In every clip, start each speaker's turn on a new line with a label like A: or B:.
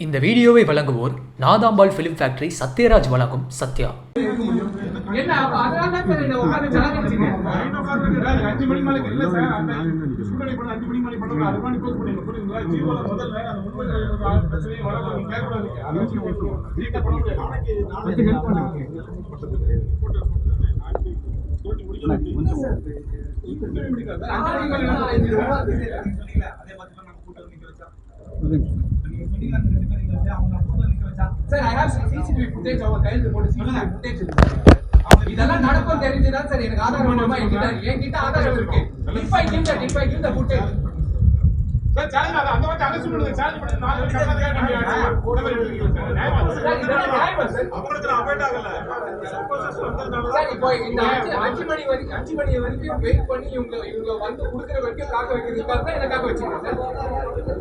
A: இந்த வீடியோவை வழங்குவோர் நாதாம்பாள் ஃபிலிம் ஃபேக்டரி, சத்யராஜ் வழங்கும் Sathya.
B: Sir, I have CCTV footage of கைது போட்டு CCTV footage இருக்கு. இதெல்லாம் நடக்கும் தெரிஞ்சுதான் சார் எனக்கு ஆதாரம் என்கிட்ட ஆதாரம் இருக்கு. If I give the footage. Sir, challenge அந்த மாதிரி அரெஸ்ட் பண்ணுங்க. சேலஞ்ச் பண்ணி 4 பேர் கரெக்ட்டா கேட்கணும். கூட இருக்கீங்க சார். நியாயமா சார்? அவங்களுக்கு அவாய்ட் ஆகல. சார் இப்போ இந்த 5 மணி வரைக்கும் வெயிட் பண்ணி இவங்க வந்து குடுக்குற வரைக்கும் காக்க வைக்கிறதுக்காக தான் எனக்காக வச்சிருக்கேன் சார்.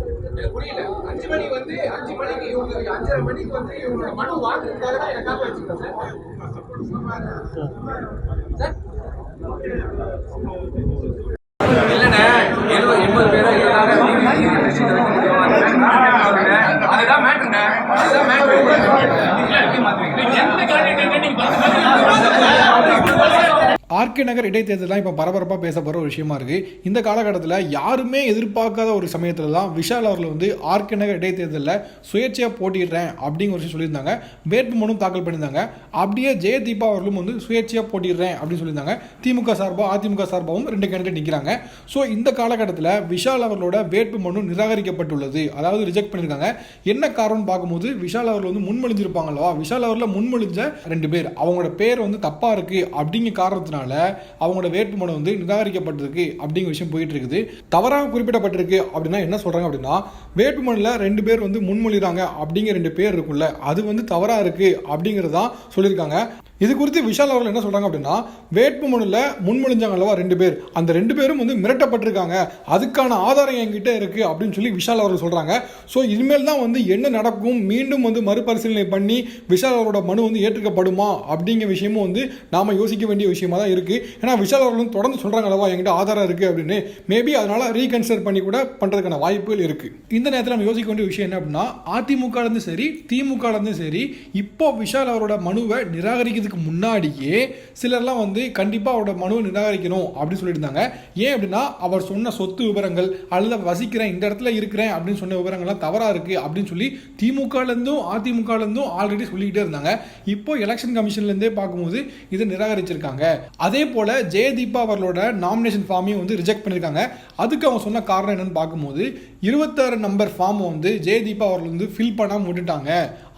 B: புரியல. 5 மணிக்கு இவங்க 5:30 மணிக்கு வந்து இவங்களோட மனு வாங்குறதுக்காக தான் எனக்காக வச்சிருக்கேன் சார். இல்லண்ணே 80 பேரா அதுதான் மேட்டருண்ணே.
C: ஆர்கே நகர் இடைத்தேர்தல் தான் இப்போ பரபரப்பாக பேச போகிற ஒரு விஷயமா இருக்குது. இந்த காலகட்டத்தில் யாருமே எதிர்பார்க்காத ஒரு சமயத்தில் தான் விஷால் அவர்கள் வந்து ஆர்கே நகர் இடைத்தேர்தலில் சுயேட்சையாக போட்டிடுறேன் அப்படிங்கிற ஒரு விஷயம் சொல்லியிருந்தாங்க. வேட்புமனு தாக்கல் பண்ணியிருந்தாங்க. அப்படியே ஜெயதீபா அவர்களும் வந்து சுயேட்சையாக போட்டிடுறேன் அப்படின்னு சொல்லியிருந்தாங்க. திமுக சார்பாக அதிமுக சார்பாகவும் 2 கேண்டிடேட் நிற்கிறாங்க. ஸோ இந்த காலகட்டத்தில் விஷால் அவர்களோட வேட்புமனு நிராகரிக்கப்பட்டுள்ளது, அதாவது ரிஜெக்ட் பண்ணியிருக்காங்க. என்ன காரணம்னு பார்க்கும்போது விஷால் அவர்கள் வந்து முன்மொழிஞ்சிருப்பாங்க அல்லவா, விஷால் அவர்களில் முன்மொழிஞ்ச 2 பேர் அவங்களோட பேர் வந்து தப்பாக இருக்குது அப்படிங்கிற காரணத்தினால அவங்களோட வேட்புமனு வந்து நிராகரிக்கப்பட்டிருக்கு அப்படிங்கிற விஷயம் போயிட்டு இருக்குது. தவறாக குறிப்பிடப்பட்டிருக்கு அப்படின்னா என்ன சொல்றாங்க அப்படின்னா, வேட்புமனுல 2 பேர் வந்து முன்மொழிறாங்க அப்படிங்கிற 2 பேர் இருக்குல்ல, அது வந்து தவறா இருக்கு அப்படிங்கறதான் சொல்லியிருக்காங்க. இது குறித்து விஷால் அவர்கள் என்ன சொல்றாங்க அப்படின்னா, வேட்புமனுல முன்மொழிஞ்சாங்க அல்லவா 2 பேர், அந்த 2 பேரும் வந்து மிரட்டப்பட்டிருக்காங்க, அதுக்கான ஆதாரம் என்கிட்ட இருக்கு அப்படின்னு சொல்லி விஷால் அவர்கள் சொல்றாங்க. ஸோ இனிமேல் தான் வந்து என்ன நடக்கும், மீண்டும் வந்து மறுபரிசீலனை பண்ணி விஷால் அவரோட மனு வந்து ஏற்றுக்கப்படுமா அப்படிங்கிற விஷயமும் வந்து நாம யோசிக்க வேண்டிய விஷயமா தான் இருக்கு. ஏன்னா விஷால் அவர்களும் தொடர்ந்து சொல்றாங்க அல்லவா என்கிட்ட ஆதாரம் இருக்கு அப்படின்னு. மேபி அதனால ரீகன்சிடர் பண்ணி கூட பண்றதுக்கான வாய்ப்புகள் இருக்கு. இந்த நேரத்தில் நம்ம யோசிக்க வேண்டிய விஷயம் என்ன அப்படின்னா, அதிமுக இருந்து சரி திமுக இருந்து சரி இப்போ விஷால் அவரோட மனுவை நிராகரிக்கிறது முன்னாடியே சிலர்லாம் வந்து கண்டிப்பா அவரோட மனுவை நிராகரிக்கணும் அப்படின்னு சொல்லியிருந்தாங்க. ஏன் அப்படின்னா, அவர் சொன்ன சொத்து விவரங்கள் அல்லது வசிக்கிறேன் இந்த இடத்துல இருக்கிறேன் அப்படின்னு சொன்ன விவரங்கள்லாம் தவறா இருக்கு அப்படின்னு சொல்லி திமுக இருந்தும் அதிமுக இருந்தும் ஆல்ரெடி சொல்லிக்கிட்டே இருந்தாங்க. இப்போ எலெக்ஷன் கமிஷன்ல இருந்தே பார்க்கும்போது இதை நிராகரிச்சிருக்காங்க. அதே போல ஜெயதீபா அவர்களோட நாமினேஷன் ஃபார்மையும் வந்து ரிஜெக்ட் பண்ணியிருக்காங்க. அதுக்கு அவங்க சொன்ன காரணம் என்னன்னு பார்க்கும்போது 26 நம்பர் ஃபார்ம் வந்து ஜெயதீபா அவர்கள் வந்து ஃபில் பண்ணாம விட்டுட்டாங்க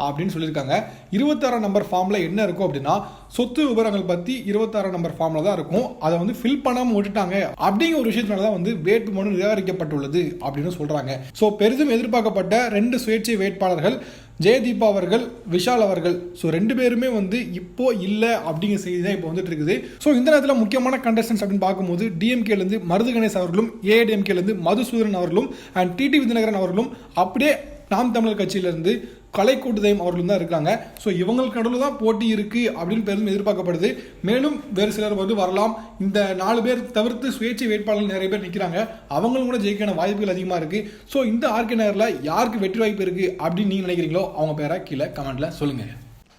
C: அப்படின்னு சொல்லியிருக்காங்க. 26 நம்பர் ஃபார்ம்ல என்ன இருக்கும் அப்படின்னா, சொத்து விவரங்கள் பத்தி 26 நம்பர் ஃபார்ம்ல தான் இருக்கும், அதை வந்து ஃபில் பண்ணாம விட்டுட்டாங்க அப்படிங்கிற ஒரு விஷயத்தினால தான் வந்து வேட்புமனு நிராகரிக்கப்பட்டுள்ளது அப்படின்னு சொல்றாங்க. ஸோ பெரிதும் எதிர்பார்க்கப்பட்ட 2 சுயேட்சை வேட்பாளர்கள் ஜெயதீபா அவர்கள், விஷால் அவர்கள், ஸோ 2 பேருமே வந்து இப்போ இல்லை அப்படிங்கிற செய்தி தான் இப்போ வந்துட்டு இருக்குது. ஸோ இந்த நேரத்தில் முக்கியமான கண்டஸ்டன்ஸ் அப்படின்னு பார்க்கும்போது டிஎம்கேலேருந்து மருது கணேஷ் அவர்களும், ஏஐடிஎம்கேலேருந்து மதுசூதன் அவர்களும் அண்ட் டிடிவி தினகரன் அவர்களும், அப்படியே நாம் தமிழர் கட்சியிலிருந்து கலைக்கூட்டுதயம் அவர்களும் தான் இருக்காங்க. ஸோ இவங்களுக்கு நடுவில் தான் போட்டி இருக்கு அப்படின்னு பெரும் எதிர்பார்க்கப்படுது. மேலும் வேறு சிலர் வந்து வரலாம். இந்த 4 பேர் தவிர்த்து சுயேட்சை வேட்பாளர்கள் நிறைய பேர் நிற்கிறாங்க, அவங்களும் கூட ஜெயிக்கான வாய்ப்புகள் அதிகமாக இருக்கு. ஸோ இந்த ஆர்கே நகரில் யாருக்கு வெற்றி வாய்ப்பு இருக்கு அப்படின்னு நீங்க நினைக்கிறீங்களோ அவங்க பேரை கீழே கமெண்ட்ல சொல்லுங்க.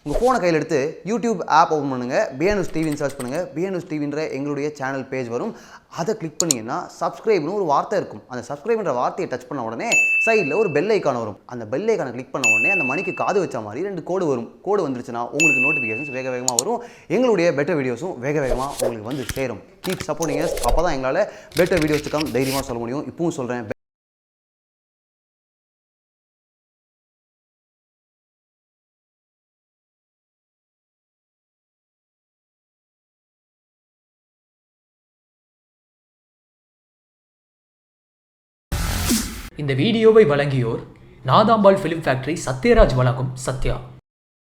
D: உங்கள் ஃபோனை கையில் எடுத்து யூடியூப் ஆப் ஓப்பன் பண்ணுங்கள், பிஎன்எஸ் டிவின்னு சர்ச் பண்ணுங்கள். பிஎன்எஸ் டிவின்ற எங்களுடைய சேனல் பேஜ் வரும். அதை கிளிக் பண்ணிங்கன்னா சப்ஸ்கிரைப்னு ஒரு வார்த்தை இருக்கும். அந்த சப்ஸ்கிரைப்ன்ற வார்த்தையை டச் பண்ண உடனே சைடில் ஒரு பெல் ஐக்கான் வரும். அந்த பெல் ஐக்கானை கிளிக் பண்ண உடனே அந்த மணிக்கு காது வச்ச மாதிரி 2 கோடு வரும். கோடு வந்துருச்சுன்னா உங்களுக்கு நோட்டிஃபிகேஷன்ஸ் வேக வேகமாக வரும். எங்களுடைய பெட்டர் வீடியோஸும் வேக வேகமாக உங்களுக்கு வந்து சேரும். Keep supporting us. அப்போ தான் எங்களால் பெட்டர் வீடியோஸ் தைரியமாக சொல்ல முடியும். இப்பவும் சொல்கிறேன்.
A: இந்த வீடியோவை வழங்கியோர் நாதாம்பாள் ஃபிலிம் ஃபேக்டரி, சத்யராஜ் வழங்கும் சத்யா.